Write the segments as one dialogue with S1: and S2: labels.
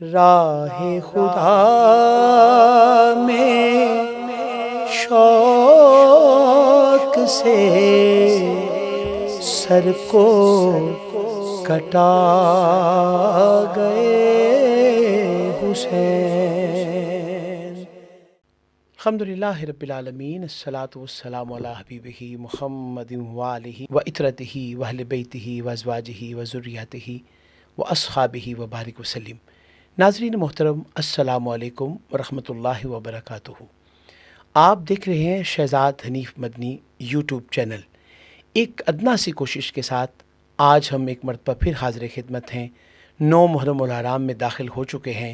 S1: راہ خدا میں شوق سے سر کو کٹا گئے حسین۔ الحمدللہ رب العالمین، الصلاۃ والسلام علی حبیبہ محمد وآلہ وعترتہ واہل بیتہ وازواجہ وذریتہ واصحابہ وبارک وسلم۔ ناظرین محترم، السلام علیکم ورحمۃ اللہ وبرکاتہ۔ آپ دیکھ رہے ہیں شہزاد حنیف مدنی یوٹیوب چینل۔ ایک ادنا سی کوشش کے ساتھ آج ہم ایک مرتبہ پھر حاضر خدمت ہیں۔ 9 محرم الحرام میں داخل ہو چکے ہیں۔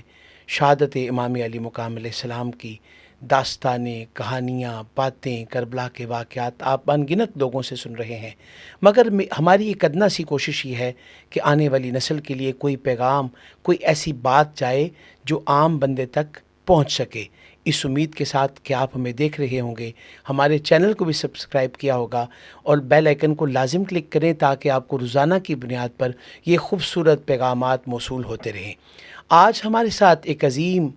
S1: شہادت امام علی مقام علیہ السلام کی داستانیں، کہانیاں، باتیں، کربلا کے واقعات آپ ان گنت لوگوں سے سن رہے ہیں، مگر ہماری ایک ادنا سی کوشش یہ ہے کہ آنے والی نسل کے لیے کوئی پیغام، کوئی ایسی بات جائے جو عام بندے تک پہنچ سکے۔ اس امید کے ساتھ کہ آپ ہمیں دیکھ رہے ہوں گے، ہمارے چینل کو بھی سبسکرائب کیا ہوگا اور بیل آئیکن کو لازم کلک کریں تاکہ آپ کو روزانہ کی بنیاد پر یہ خوبصورت پیغامات موصول ہوتے رہیں۔ آج ہمارے ساتھ ایک عظیم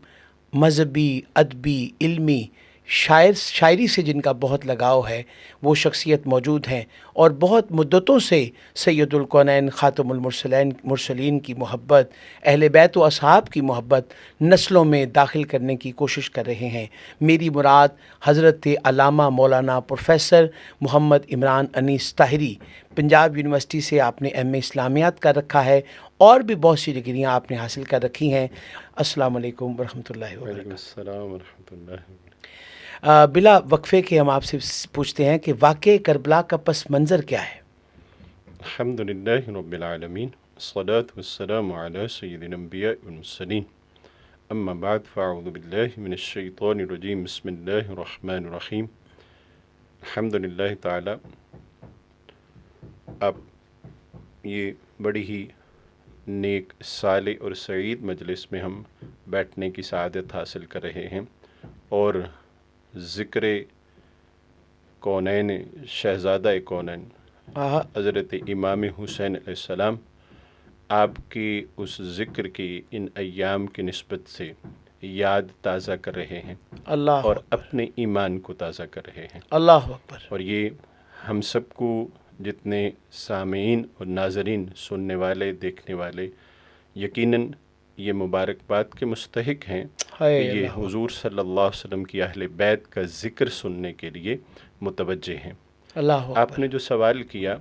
S1: مذہبی، ادبی، علمی شاعری سے جن کا بہت لگاؤ ہے وہ شخصیت موجود ہیں، اور بہت مدتوں سے سید الکونین خاتم المرسلین کی محبت، اہل بیت و اصحاب کی محبت نسلوں میں داخل کرنے کی کوشش کر رہے ہیں۔ میری مراد حضرت علامہ مولانا پروفیسر محمد عمران انیس طاہری، پنجاب یونیورسٹی سے آپ نے ایم اے اسلامیات کر رکھا ہے اور بھی بہت سی ڈگریاں آپ نے حاصل کر رکھی ہیں۔ السلام علیکم ورحمۃ اللہ وبرکاتہ۔
S2: وعلیکم السلام ورحمۃ اللہ وبرکاتہ۔
S1: بلا وقفے کے ہم آپ سے پوچھتے ہیں کہ واقع کربلا کا پس منظر کیا ہے؟
S2: الحمدللہ رب العالمین، الصلاۃ والسلام علی سید الانبیاء والمرسلین، اما بعد فاعوذ باللہ من الشیطان الرجیم، بسم اللہ الرحمن الرحیم۔ الحمدللہ تعالی، اب یہ بڑی ہی نیک، صالح اور سعید مجلس میں ہم بیٹھنے کی سعادت حاصل کر رہے ہیں، اور ذکر کونین، شہزادہ کونین حضرت امام حسین علیہ السلام، آپ کی اس ذکر کی ان ایام کی نسبت سے یاد تازہ کر رہے ہیں
S1: اللہ
S2: اور اپنے ایمان کو تازہ کر رہے ہیں۔
S1: اللہ اکبر۔
S2: اور یہ ہم سب کو، جتنے سامعین اور ناظرین، سننے والے، دیکھنے والے، یقیناً یہ مبارکباد کے مستحق ہیں کہ یہ حضور صلی اللہ علیہ وسلم کی اہل بیت کا ذکر سننے کے لیے متوجہ ہیں۔
S1: اللہ
S2: آپ نے جو سوال کیا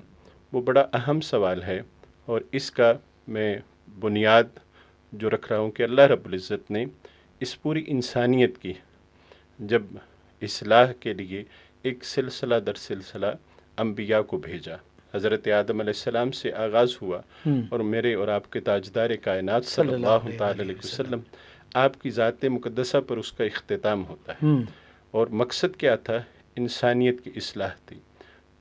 S2: وہ بڑا اہم سوال ہے، اور اس کا میں بنیاد جو رکھ رہا ہوں کہ اللہ رب العزت نے اس پوری انسانیت کی جب اصلاح کے لیے ایک سلسلہ در سلسلہ انبیاء کو بھیجا، حضرت آدم علیہ السلام سے آغاز ہوا، اور میرے اور آپ کے تاجدار کائنات صلی اللہ تعالی علیہ وسلم، آپ کی ذات مقدسہ پر اس کا اختتام ہوتا ہے۔ اور مقصد کیا تھا؟ انسانیت کی اصلاح تھی،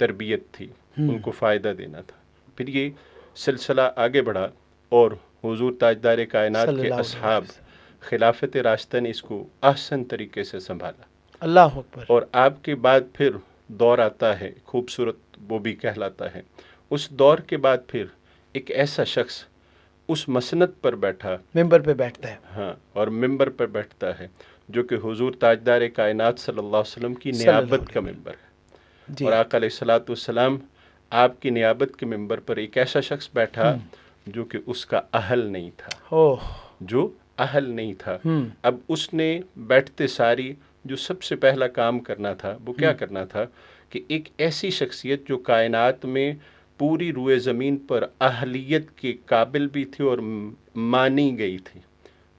S2: تربیت تھی، ان کو فائدہ دینا تھا۔ پھر یہ سلسلہ آگے بڑھا اور حضور تاجدار کائنات کے اصحاب، خلافت راستہ نے اس کو احسن طریقے سے سنبھالا۔
S1: اللہ اکبر۔
S2: اور آپ کے بعد پھر دور آتا ہے خوبصورت، وہ بھی کہلاتا ہے۔ اس دور کے بعد پھر ایک ایسا شخص اس مسند پر بیٹھا، ممبر
S1: پہ بیٹھتا ہے،
S2: ہاں، اور ممبر پر بیٹھتا ہے، جو کہ حضور تاجدار کائنات صلی اللہ علیہ وسلم کی نیابت کا ممبر ہے۔ اور آقا علیہ الصلوۃ والسلام، آپ کی نیابت کے ممبر پر ایک ایسا شخص بیٹھا جو کہ اس کا اہل نہیں تھا، اب اس نے بیٹھتے ساری جو سب سے پہلا کام کرنا تھا وہ کیا کرنا تھا کہ ایک ایسی شخصیت جو کائنات میں پوری روئے زمین پر اہلیت کے قابل بھی تھی اور مانی گئی تھی،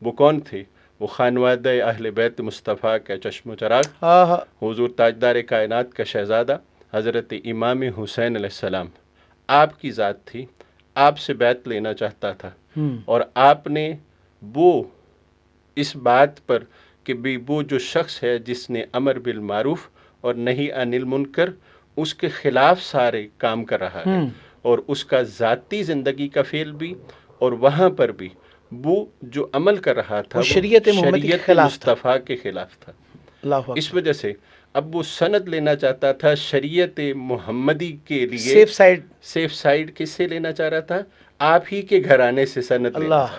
S2: وہ کون تھے؟ وہ خانوادہ اہل بیت مصطفیٰ کا چشم و چراغ، حضور تاجدار کائنات کا شہزادہ حضرت امام حسین علیہ السلام، آپ کی ذات تھی۔ آپ سے بیعت لینا چاہتا تھا، اور آپ نے وہ اس بات پر کہ بھی وہ جو شخص ہے جس نے امر بالمعروف اور نہی عن المنکر، اس کے خلاف سارے کام کر رہا ہے، اور اس کا ذاتی زندگی کا فعل بھی، اور وہاں پر بھی وہ جو عمل کر رہا تھا وہ شریعت مصطفیٰ کے خلاف تھا۔ اس وجہ سے اب وہ سند لینا چاہتا تھا شریعت محمدی کے لیے، سیف سائیڈ کس سے لینا چاہ رہا تھا؟ آپ ہی کے گھرانے سے سند لینا چاہتا تھا۔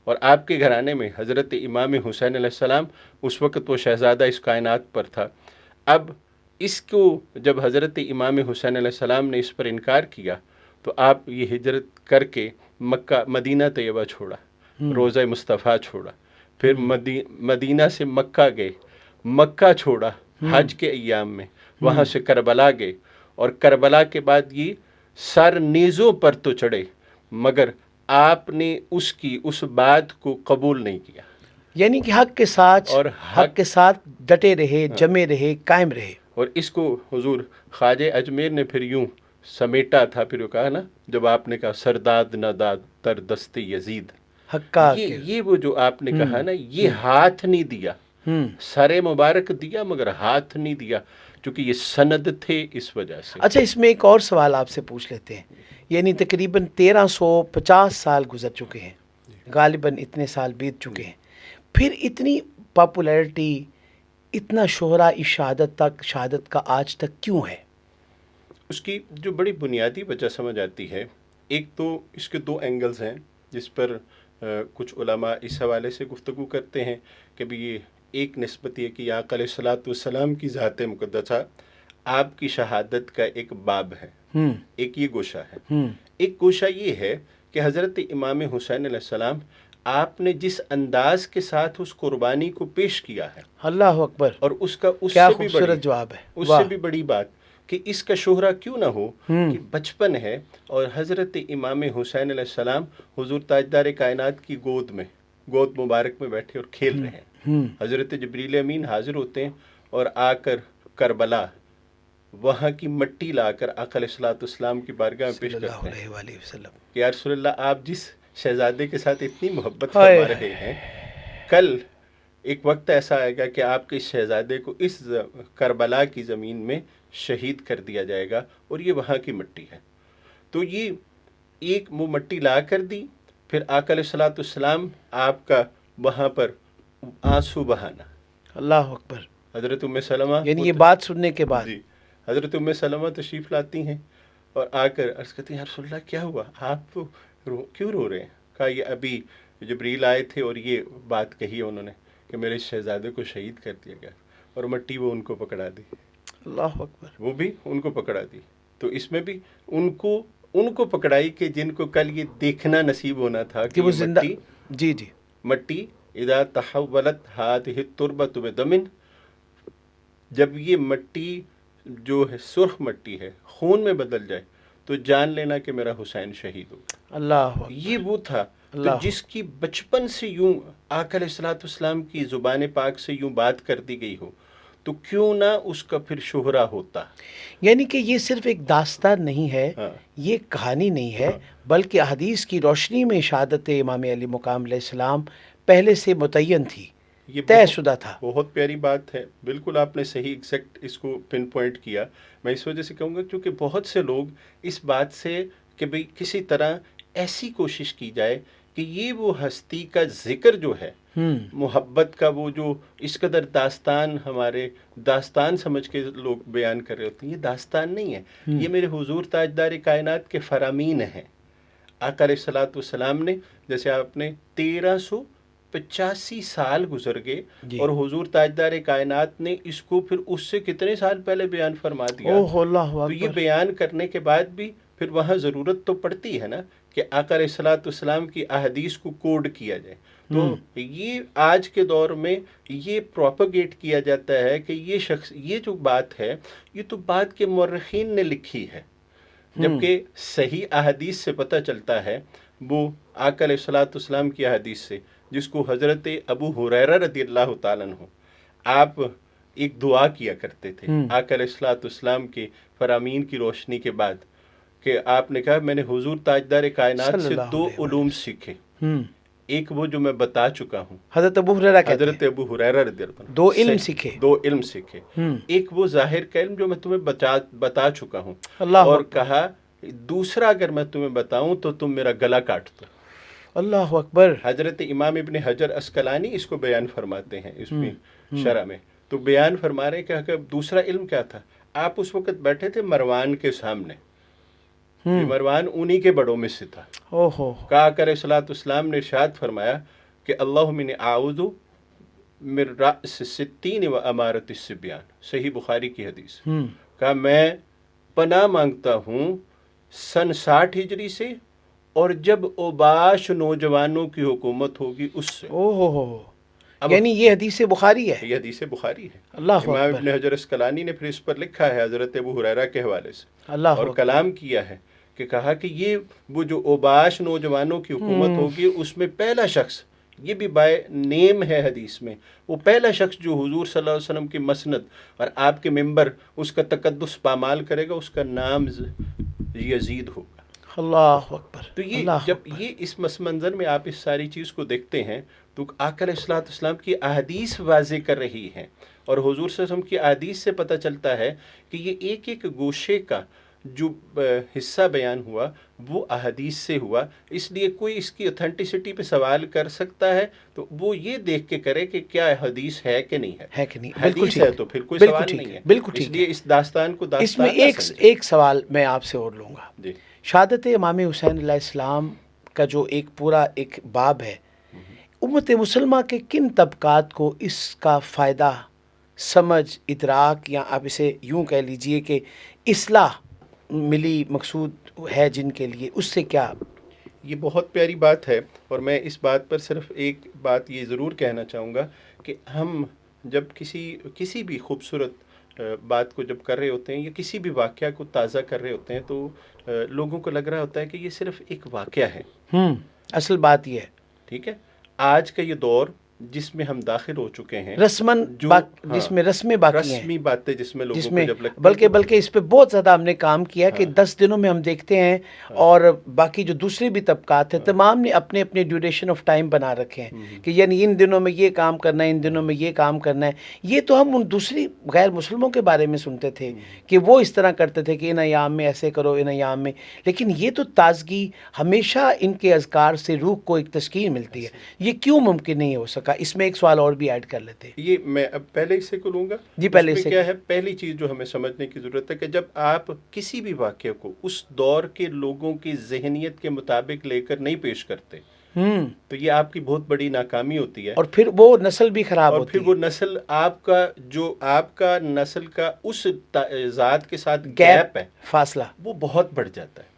S2: اور آپ کے گھرانے میں حضرت امام حسین علیہ السلام اس وقت وہ شہزادہ اس کائنات پر تھا. اب اس کو جب حضرت امام حسین علیہ السلام نے اس پر انکار کیا تو آپ یہ ہجرت کر کے مدینہ طیبہ چھوڑا, روضہ مصطفیٰ چھوڑا, پھر مدینہ سے مکہ گئے, مکہ چھوڑا حج کے ایام میں, وہاں سے کربلا گئے, اور کربلا کے بعد یہ سر نیزوں پر تو چڑھے مگر آپ نے اس بات کو قبول نہیں کیا.
S1: یعنی کہ حق کے ساتھ
S2: اور
S1: حق کے ساتھ ڈٹے رہے, جمے رہے, قائم رہے.
S2: اور اس کو حضور خواجہ اجمیر نے پھر یوں سمیٹا تھا, پھر وہ کہا نا جب آپ نے کہا سرداد نداد تر دست یزید,
S1: حقا
S2: یہ وہ جو آپ نے کہا نا, یہ ہاتھ نہیں دیا, سر مبارک دیا مگر ہاتھ نہیں دیا, چونکہ یہ سند تھے اس وجہ سے.
S1: اچھا, اس میں ایک اور سوال آپ سے پوچھ لیتے ہیں. یعنی تقریباً 1350 سال گزر چکے ہیں, غالباً اتنے سال بیت چکے ہیں, پھر اتنی پاپولیرٹی, اتنا شہرہ اس شہادت کا آج تک کیوں ہے؟
S2: اس کی جو بڑی بنیادی وجہ سمجھ آتی ہے, ایک تو اس کے 2 اینگلز ہیں جس پر کچھ علماء اس حوالے سے گفتگو کرتے ہیں کہ بھی یہ ایک نسبت یہ کہ آقا علیہ الصلوۃ والسلام کی ذات مقدسہ آپ کی شہادت کا ایک باب ہے, ایک یہ گوشہ ہے. ایک گوشہ یہ ہے کہ حضرت امام حسین علیہ السلام آپ نے جس انداز کے ساتھ اس قربانی کو پیش کیا ہے,
S1: اللہ اکبر,
S2: اور اس کا اس
S1: کیا
S2: سے بھی
S1: خوبصورت جواب ہے,
S2: اس سے بھی بڑی بات کہ اس کا شہرہ کیوں نہ ہو کہ بچپن ہے اور حضرت امام حسین علیہ السلام حضور تاجدار کائنات کی گود مبارک میں بیٹھے اور کھیل رہے ہیں. حضرت جبریل امین حاضر ہوتے ہیں اور آ کر کربلا وہاں کی مٹی لا کر آقا علیہ الصلوۃ والسلام کی بارگاہ میں پیش کرتے ہیں کہ یا رسول اللہ, آپ جس شہزادے کے ساتھ اتنی محبت فرما رہے ہیں, کل ایک وقت ایسا آئے گا کہ آپ کے اس شہزادے کو اس کربلا کی زمین میں شہید کر دیا جائے گا, اور یہ وہاں کی مٹی ہے. تو یہ ایک وہ مٹی لا کر دی, پھر آقا علیہ الصلوۃ والسلام آپ کا وہاں پر آنسو بہانا.
S1: اللہ اکبر.
S2: حضرت ام سلمہ,
S1: یعنی یہ بات سننے کے بعد
S2: جی, حضرت ام سلمہ تشریف لاتی ہیں اور آ کر عرض کرتی ہیں یا رسول اللہ کیا ہوا, آپ تو کیوں رو رہے ہیں؟ کہا یہ ابھی جبریل آئے تھے اور یہ بات کہی ہے انہوں نے کہ میرے شہزادے کو شہید کر دیا گیا, اور مٹی وہ ان کو پکڑا دی.
S1: اللہ اکبر.
S2: وہ بھی ان کو پکڑا دی. تو اس میں بھی ان کو پکڑائی کہ جن کو کل یہ دیکھنا نصیب ہونا تھا کہ
S1: وہ زندہ. جی
S2: مٹی اذا تحولت هذه التربة بدم, جب یہ مٹی جو ہے سرخ مٹی ہے خون میں بدل جائے تو جان لینا کہ میرا حسین شہید ہوگا.
S1: اللہ اکبر.
S2: یہ وہ تھا تو جس کی بچپن سے یوں آقا علیہ الصلوۃ والسلام کی زبان پاک سے یوں بات کر دی گئی ہو, تو کیوں نہ اس کا پھر شہرہ ہوتا.
S1: یعنی کہ یہ صرف ایک داستان نہیں ہے, یہ کہانی نہیں ہے, بلکہ احادیث کی روشنی میں شہادت امام علی مقام علیہ السلام پہلے سے متعین تھی,
S2: یہ
S1: طے شدہ تھا.
S2: بہت پیاری بات ہے, بالکل آپ نے صحیح ایگزیکٹ اس کو پن پوائنٹ کیا. میں اس وجہ سے کہوں گا کیونکہ بہت سے لوگ اس بات سے کہ بھئی کسی طرح ایسی کوشش کی جائے کہ یہ وہ ہستی کا ذکر جو ہے, محبت کا وہ جو اس قدر داستان ہمارے داستان سمجھ کے لوگ بیان کر رہے ہوتے ہیں, یہ داستان نہیں ہے, یہ میرے حضور تاجدار کائنات کے فرامین ہیں. آقا علیہ الصلوۃ والسلام نے, جیسے آپ نے 1385 سال گزر گئے اور حضور تاجدار کائنات نے اس کو پھر اس سے کتنے سال پہلے بیان فرما دیا. تو یہ بیان کرنے کے بعد بھی پھر وہاں ضرورت تو پڑتی ہے نا کہ آقا علیہ الصلوۃ والسلام کی احادیث کو کوڈ کیا جائے. تو یہ آج کے دور میں یہ پروپیگیٹ کیا جاتا ہے کہ یہ جو بات ہے یہ تو بات کے مورخین نے لکھی ہے, جبکہ صحیح احادیث سے پتہ چلتا ہے وہ آقا علیہ الصلوۃ والسلام کی احادیث سے, جس کو حضرت ابو ہریرہ رضی اللہ تعالیٰ عنہ آپ ایک دعا کیا کرتے تھے آقا علیہ الصلوۃ والسلام کے فرامین کی روشنی کے بعد, کہ آپ نے کہا میں نے حضور تاجدار کائنات سے 2 علوم سیکھے. ایک وہ جو میں بتا چکا ہوں, حضرت ابو ہریرہ رضی اللہ عنہ
S1: 2 علم سیکھے.
S2: ایک وہ ظاہر کا علم جو میں تمہیں بتا چکا ہوں, اور کہا دوسرا اگر میں تمہیں بتاؤں تو تم میرا گلا کاٹ دو.
S1: اللہ اکبر.
S2: حضرت امام ابن حجر عسقلانی اس کو بیان فرماتے ہیں اس میں شرح میں, تو بیان فرما رہے کہ دوسرا علم کیا تھا. آپ اس وقت بیٹھے تھے مروان کے سامنے, یہ مروان انہی کے بڑوں میں سے تھا.
S1: اوہو.
S2: کہا کرے صلاۃ اسلام نے ارشاد فرمایا کہ اللہم انی اعوذ من رأس الستین و امارت الصبیان. صحیح بخاری کی حدیث. کہا میں پناہ مانگتا ہوں سن 60 ہجری سے اور جب اوباش نوجوانوں کی حکومت ہوگی اس سے.
S1: اوہو. یعنی یہ حدیث بخاری ہے.
S2: یہ حدیث بخاری ہے.
S1: اللہ
S2: امام
S1: اکبر.
S2: ابن حجر اسقلانی نے پھر اس پر لکھا ہے حضرت ابو ہریرہ کے حوالے سے
S1: اللہ
S2: اور
S1: اکبر.
S2: کلام کیا ہے کہ کہا کہ یہ وہ جو اوباش نوجوانوں کی حکومت ہوگی اس میں پہلا شخص، یہ بھی بائے نیم ہے حدیث میں، وہ پہلا شخص جو حضور صلی اللہ علیہ وسلم کی مسند اور آپ کے ممبر اس کا تقدس پامال کرے گا، اس کا نام یزید ہوگا.
S1: اللہ اکبر.
S2: تو یہ
S1: اللہ
S2: جب
S1: اکبر.
S2: یہ اس پس منظر میں آپ اس ساری چیز کو دیکھتے ہیں تو آقا علیہ الصلوۃ والسلام کی احادیث واضح کر رہی ہیں اور حضور صلی اللہ علیہ وسلم کی احادیث سے پتہ چلتا ہے کہ یہ ایک ایک گوشے کا جو حصہ بیان ہوا وہ احادیث سے ہوا. اس لیے کوئی اس کی اتھینٹسٹی پہ سوال کر سکتا ہے تو وہ یہ دیکھ کے کرے کہ کیا حدیث ہے کہ نہیں ہے.
S1: ہے کہ نہیں. بالکل
S2: حدیث
S1: ٹھیک
S2: ہے تو پھر کوئی
S1: بالکل
S2: سوال
S1: ٹھیک
S2: نہیں ہے.
S1: بالکل
S2: اس
S1: ٹھیک
S2: لیے
S1: ہے.
S2: اس داستان کو
S1: اس
S2: داستان
S1: میں
S2: نہ سمجھیں.
S1: ایک سوال میں آپ سے اور لوں گا.
S2: جی.
S1: شہادت امام حسین علیہ السلام کا جو ایک پورا ایک باب ہے، امت مسلمہ کے کن طبقات کو اس کا فائدہ، سمجھ، ادراک، یا آپ اسے یوں کہہ لیجئے کہ اصلاح ملی، مقصود ہے جن کے لیے، اس سے کیا؟
S2: یہ بہت پیاری بات ہے اور میں اس بات پر صرف ایک بات یہ ضرور کہنا چاہوں گا کہ ہم جب کسی بھی خوبصورت بات کو جب کر رہے ہوتے ہیں یا کسی بھی واقعہ کو تازہ کر رہے ہوتے ہیں تو لوگوں کو لگ رہا ہوتا ہے کہ یہ صرف ایک واقعہ ہے.
S1: اصل بات یہ ہے.
S2: ٹھیک ہے. آج کا یہ دور جس میں ہم داخل ہو چکے ہیں،
S1: رسمن جس میں رسمیں باقی ہیں،
S2: رسمی باتیں جس میں لوگوں
S1: جس
S2: کو
S1: میں
S2: جب لگتا ہے
S1: بلکہ اس پہ بہت زیادہ ہم نے کام کیا کہ 10 دنوں میں ہم دیکھتے ہیں اور باقی جو دوسری بھی طبقات ہیں تمام نے اپنے اپنے ڈیوریشن آف ٹائم بنا رکھے ہیں کہ یعنی ان دنوں میں یہ کام کرنا ہے، ان دنوں میں یہ کام کرنا ہے. یہ تو ہم ان دوسری غیر مسلموں کے بارے میں سنتے تھے کہ وہ اس طرح کرتے تھے کہ ان ایام میں ایسے کرو، ان ایام میں. لیکن یہ تو تازگی ہمیشہ ان کے اذکار سے روح کو ایک تسکین ملتی ہے. یہ کیوں ممکن نہیں ہو سکا؟ اس میں ایک سوال اور بھی ایڈ کر لیتے.
S2: یہ میں اب پہلے اس سے کو لوں گا.
S1: جی پہلے
S2: اس میں کیا ہے، پہلی چیز جو ہمیں سمجھنے کی ضرورت ہے کہ جب آپ کسی بھی واقعے کو اس دور کے لوگوں کی ذہنیت کے مطابق لے کر نہیں پیش کرتے تو یہ آپ کی بہت بڑی ناکامی ہوتی ہے.
S1: اور پھر وہ نسل بھی خراب ہوتی ہے.
S2: اور پھر وہ نسل آپ کا نسل کا اس ذات کے ساتھ گیپ ہے،
S1: فاصلہ، وہ
S2: بہت بڑھ جاتا ہے.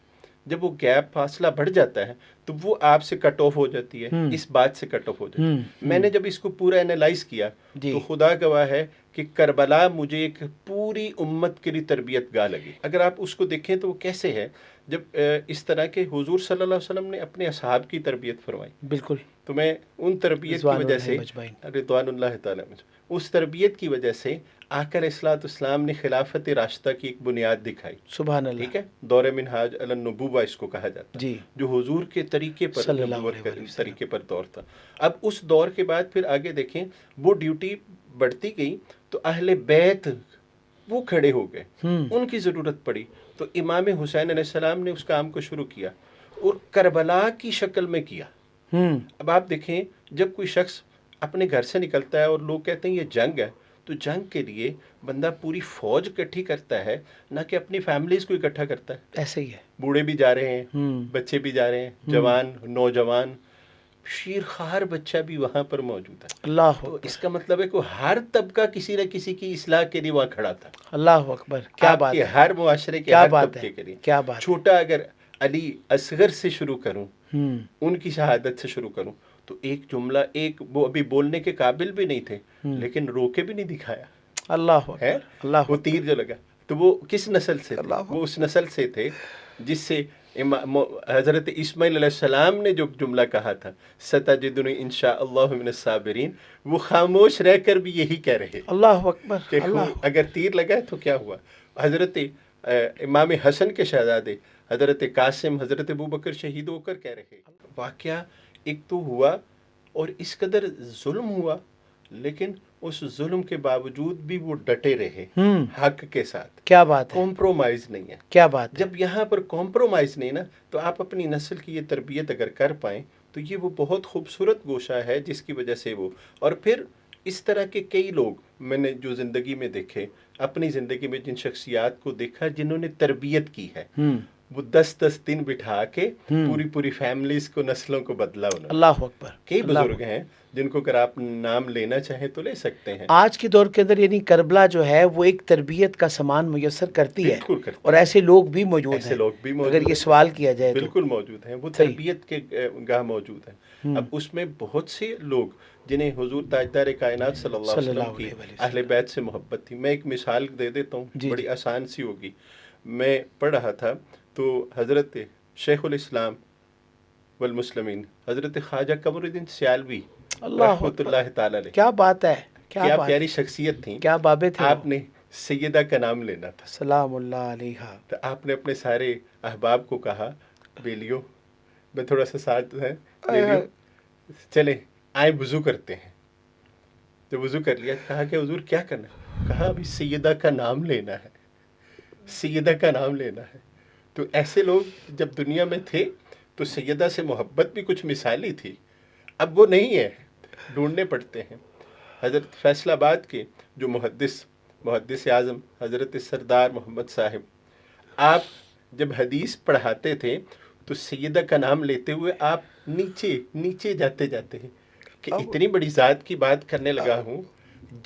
S2: جب وہ گیپ فاصلہ بڑھ جاتا ہے تو وہ آپ سے کٹ آف ہو جاتی ہے، اس بات سے کٹ آف ہو جاتی ہے. میں نے جب اس کو پورا اینالائز کیا تو خدا گواہ ہے کہ کربلا مجھے ایک پوری امت کے لیے تربیت گاہ لگی. اگر آپ اس کو دیکھیں تو وہ کیسے ہے، جب اس طرح کے حضور صلی اللہ علیہ وسلم نے اپنے اصحاب کی تربیت فرمائی.
S1: بالکل.
S2: تو میں ان تربیت کی وجہ سے رضوان اللہ تعالیٰ اس تربیت کی وجہ سے آقا علیہ الصلوۃ والسلام نے خلافت راشدہ کی ایک بنیاد دکھائی.
S1: سبحان اللہ.
S2: ٹھیک ہے. دور منہاج علی النبوہ اس کو کہا جاتا ہے،
S1: جی،
S2: جو حضور کے طریقے پر
S1: صلی اللہ علیہ وسلم
S2: طریقے پر دور تھا. اب اس دور کے بعد پھر آگے دیکھیں وہ ڈیوٹی بڑھتی گئی تو اہل بیت وہ کھڑے ہو گئے، ان کی ضرورت پڑی تو امام حسین علیہ السلام نے اس کام کو شروع کیا اور کربلا کی شکل میں کیا. اب آپ دیکھیں جب کوئی شخص اپنے گھر سے نکلتا ہے اور لوگ کہتے ہیں یہ جنگ ہے تو جنگ کے لیے بندہ پوری فوج اکٹھی کرتا ہے، نہ کہ اپنی فیملیز کو اکٹھا کرتا ہے.
S1: ایسے ہی ہے.
S2: بوڑھے بھی جا رہے ہیں، بچے بھی جا رہے ہیں، جوان، نوجوان، شیر خوار بچہ بھی وہاں پر موجود ہے.
S1: اللہ
S2: تو اس کا مطلب ہے کہ ہر طبقہ کسی نہ کسی کی اصلاح کے لیے وہاں کھڑا تھا.
S1: اللہ اکبر. کیا بات ہے.
S2: ہر معاشرے کے ہر طبقے کے لیے.
S1: کیا بات.
S2: چھوٹا اگر علی اصغر سے شروع کروں، ان کی شہادت سے شروع کروں تو ایک جملہ وہ ابھی بولنے کے قابل بھی نہیں تھے لیکن رو کے بھی نہیں دکھایا.
S1: اللہ
S2: ہے. وہ تیر جو لگا تو وہ کس نسل سے تھے؟ وہ اس نسل سے تھے جس سے حضرت اسماعیل علیہ السلام نے جو جملہ کہا تھا ستجدنی انشاء اللہ من الصابرین، وہ خاموش رہ کر بھی یہی کہہ رہے.
S1: اللہ اکبر.
S2: کہ اگر تیر لگا تو کیا ہوا. حضرت امام حسن کے شہزادے حضرت قاسم، حضرت ابوبکر شہید ہو کر کہہ رہے. واقعہ ایک تو ہوا اور اس قدر ظلم ہوا لیکن اس ظلم کے باوجود بھی وہ ڈٹے رہے حق کے ساتھ.
S1: کیا بات ہے.
S2: کمپرومائز نہیں ہے.
S1: کیا بات.
S2: جب یہاں پر کمپرومائز نہیں نا تو آپ اپنی نسل کی یہ تربیت اگر کر پائیں تو یہ وہ بہت خوبصورت گوشہ ہے جس کی وجہ سے وہ. اور پھر اس طرح کے کئی لوگ میں نے جو زندگی میں دیکھے، اپنی زندگی میں جن شخصیات کو دیکھا جنہوں نے تربیت کی ہے وہ 10-10 دن بٹھا کے پوری فیملیز کو، نسلوں کو بدلا انہوں نے.
S1: اللہ اکبر.
S2: کئی بزرگ ہیں جن کو اگر آپ نام لینا چاہیں تو لے سکتے ہیں.
S1: آج کے دور کے اندر یعنی کربلا جو ہے وہ ایک تربیت کا سامان میسر کرتی ہے،
S2: بالکل کرتی
S1: اور ایسے لوگ بھی موجود
S2: ایسے
S1: ہیں.
S2: لوگ بھی موجود
S1: اگر یہ
S2: ہیں.
S1: سوال کیا جائے تو
S2: بالکل موجود ہیں. وہ
S1: صحیح.
S2: تربیت کے گاہ موجود ہیں. اب اس میں بہت سے لوگ جنہیں حضور تاجدار کائنات صلی اللہ علیہ وسلم کی اہل بیت سے محبت تھی. میں ایک مثال دے دیتا ہوں، بڑی آسان سی ہوگی. میں پڑھ رہا تھا تو حضرت شیخ الاسلام والمسلمین حضرت خواجہ قمر الدین سیالوی رحمۃ اللہ تعالی علیہ،
S1: کیا بات ہے،
S2: کیا پیاری شخصیت تھیں.
S1: کیا بابے تھے.
S2: آپ نے سیدہ کا نام لینا تھا،
S1: سلام اللہ علیہا.
S2: تو آپ نے اپنے سارے احباب کو کہا بیلیو میں تھوڑا سا ساتھ ہے، بیلیو چلیں آئیں وضو کرتے ہیں. تو وضو کر لیا. کہا کہ حضور کیا کرنا ہے؟ کہا ابھی سیدہ کا نام لینا ہے، سیدہ کا نام لینا ہے. تو ایسے لوگ جب دنیا میں تھے تو سیدہ سے محبت بھی کچھ مثالی تھی. اب وہ نہیں ہے، ڈھونڈنے پڑتے ہیں. حضرت فیصل آباد کے جو محدث اعظم حضرت سردار محمد صاحب، آپ جب حدیث پڑھاتے تھے تو سیدہ کا نام لیتے ہوئے آپ نیچے جاتے ہیں کہ اتنی بڑی ذات کی بات کرنے لگا ہوں.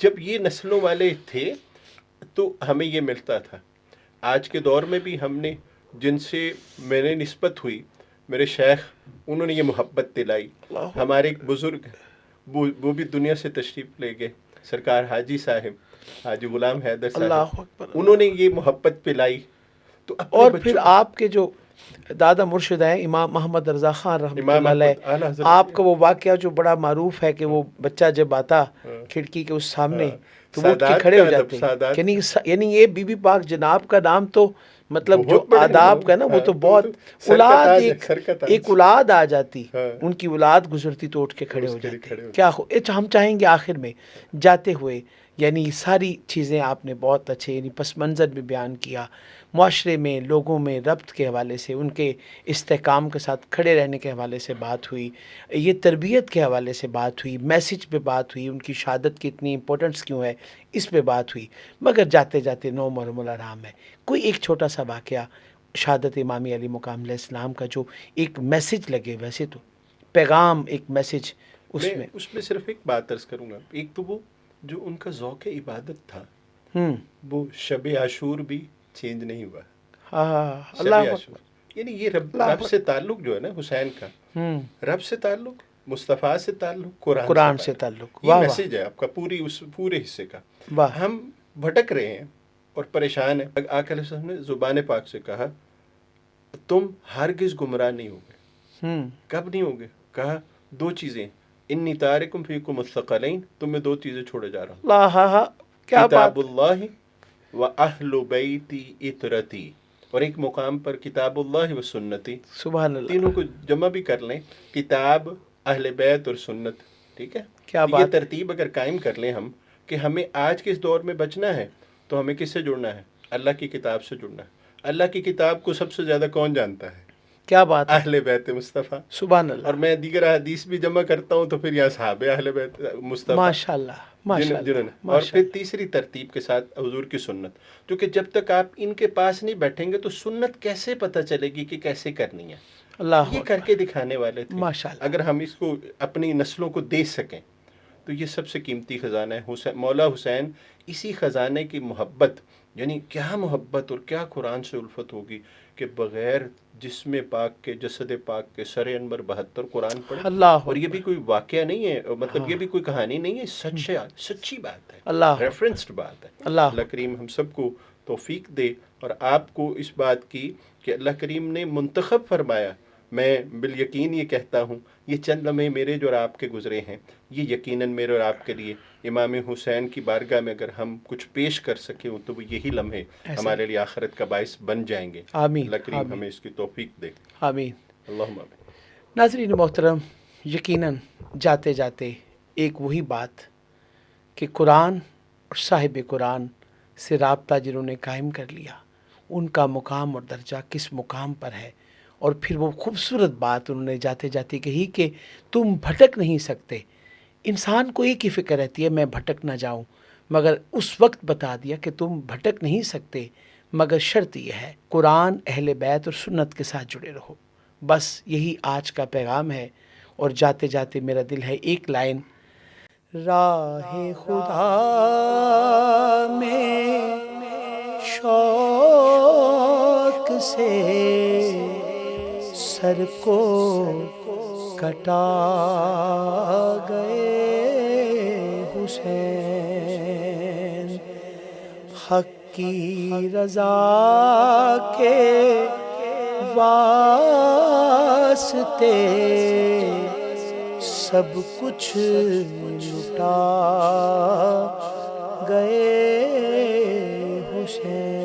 S2: جب یہ نسلوں والے تھے تو ہمیں یہ ملتا تھا. آج کے دور میں بھی ہم نے جن سے میرے نسبت ہوئی، میرے شیخ، انہوں نے یہ محبت دلائی. ہمارے ایک بزرگ وہ بھی دنیا سے تشریف لے گئے، سرکار حاجی صاحب، حاجی غلام حیدر صاحب، انہوں نے یہ محبت پلائی. تو
S1: اور پھر آپ کے جو دادا مرشد ہیں امام محمد رضا خان رحمۃ اللہ علیہ، آپ کا وہ واقعہ جو بڑا معروف ہے کہ وہ بچہ جب آتا کھڑکی کے اس سامنے تو وہ اٹھ کے کھڑے ہو جاتے. یعنی یہ بی بی پاک جناب کا نام تو مطلب جو آداب کا نا وہ تو بہت اولاد ایک اولاد آ جاتی، ان کی اولاد گزرتی تو اٹھ کے کھڑے ہو جاتے. کیا ہم چاہیں گے آخر میں جاتے ہوئے، یعنی ساری چیزیں آپ نے بہت اچھے یعنی پس منظر بھی بیان کیا، معاشرے میں لوگوں میں ربط کے حوالے سے، ان کے استحکام کے ساتھ کھڑے رہنے کے حوالے سے بات ہوئی، یہ تربیت کے حوالے سے بات ہوئی، میسج پہ بات ہوئی، ان کی شہادت کی اتنی امپورٹنس کیوں ہے اس پہ بات ہوئی. مگر جاتے جاتے نو مرحوم الرحم ہے کوئی ایک چھوٹا سا واقعہ شہادت امام علی مقام علیہ السلام کا جو ایک میسج لگے، ویسے تو پیغام ایک میسج
S2: اس میں صرف ایک بات عرض کروں گا. ایک تو وہ جو ان کا ذوق عبادت تھا، وہ شب عاشور بھی چینج نہیں ہوا.
S1: اللہ
S2: یعنی یہ رب سے تعلق جو ہے نا حسین کا، رب سے تعلق، مصطفیٰ سے تعلق، قرآن سے تعلق، یہ میسج ہے آپ کا پورے حصے کا. ہم بھٹک رہے ہیں اور پریشان ہیں. آقا علیہ السلام نے زبان پاک سے کہا تم ہرگز گمراہ نہیں ہوگے. کب نہیں ہوگے؟ کہا دو چیزیں، انی تارکم فیکم الثقلین، تم میں دو چیزیں چھوڑے جا رہا ہوں، کتاب اللہ و اہل بیتی اطرتی، اور ایک مقام پر کتاب اللہ و سنتی.
S1: سبحان اللہ.
S2: تینوں کو جمع بھی کر لیں، کتاب، اہل بیت اور سنت. ٹھیک ہے، یہ ترتیب اگر قائم کر لیں ہم کہ ہمیں آج کے اس دور میں بچنا ہے تو ہمیں کس سے جڑنا ہے؟ اللہ کی کتاب سے جڑنا ہے. اللہ کی کتاب کو سب سے زیادہ کون جانتا ہے؟
S1: کیا بات ہے،
S2: اہل بیت مصطفیٰ.
S1: سبحان اللہ.
S2: اور میں دیگر حدیث بھی جمع کرتا ہوں تو پھر یہاں صحابہ اہل بیت مصطفیٰ،
S1: ماشاء اللہ،
S2: جنہوں نے. اور پھر تیسری ترتیب کے ساتھ حضور کی سنت، کیونکہ جب تک آپ ان کے پاس نہیں بیٹھیں گے تو سنت کیسے پتہ چلے گی کہ کیسے کرنی ہے؟
S1: اللہ
S2: یہ کر کے دکھانے والے تھے.
S1: ماشاء اللہ.
S2: اگر ہم اس کو اپنی نسلوں کو دے سکیں تو یہ سب سے قیمتی خزانہ ہے. مولا حسین اسی خزانے کی محبت، یعنی کیا محبت اور کیا قرآن سے الفت ہوگی کہ بغیر جسم پاک کے، جسد پاک کے، سر انور 72 قرآن پڑھے. اور یہ بھی کوئی واقعہ نہیں ہے، مطلب یہ بھی کوئی کہانی نہیں ہے، سچی بات ہے، ریفرنسڈ بات ہے. اللہ کریم ہم سب کو توفیق دے اور آپ کو اس بات کی کہ اللہ کریم نے منتخب فرمایا. میں بالیقین یہ کہتا ہوں یہ چند لمحے میرے جو اور آپ کے گزرے ہیں، یہ یقیناً میرے اور آپ کے لیے امام حسین کی بارگاہ میں اگر ہم کچھ پیش کر سکیں تو وہ یہی لمحے ہمارے لیے آخرت کا باعث بن جائیں گے.
S1: آمین.
S2: اللہ کریم ہمیں اس کی توفیق دے.
S1: آمین.
S2: اللہم آمین.
S1: ناظرین محترم، یقیناً جاتے جاتے ایک وہی بات کہ قرآن اور صاحب قرآن سے رابطہ جنہوں نے قائم کر لیا، ان کا مقام اور درجہ کس مقام پر ہے. اور پھر وہ خوبصورت بات انہوں نے جاتے جاتے کہی کہ تم بھٹک نہیں سکتے. انسان کو ایک ہی فکر رہتی ہے میں بھٹک نہ جاؤں، مگر اس وقت بتا دیا کہ تم بھٹک نہیں سکتے مگر شرط یہ ہے قرآن، اہل بیت اور سنت کے ساتھ جڑے رہو۔ بس یہی آج کا پیغام ہے۔ اور جاتے جاتے میرا دل ہے ایک لائن، راہ خدا میں شوق سے سر کو کٹا گئے حسین، حق کی رضا کے واسطے سب کچھ لٹا گئے حسین۔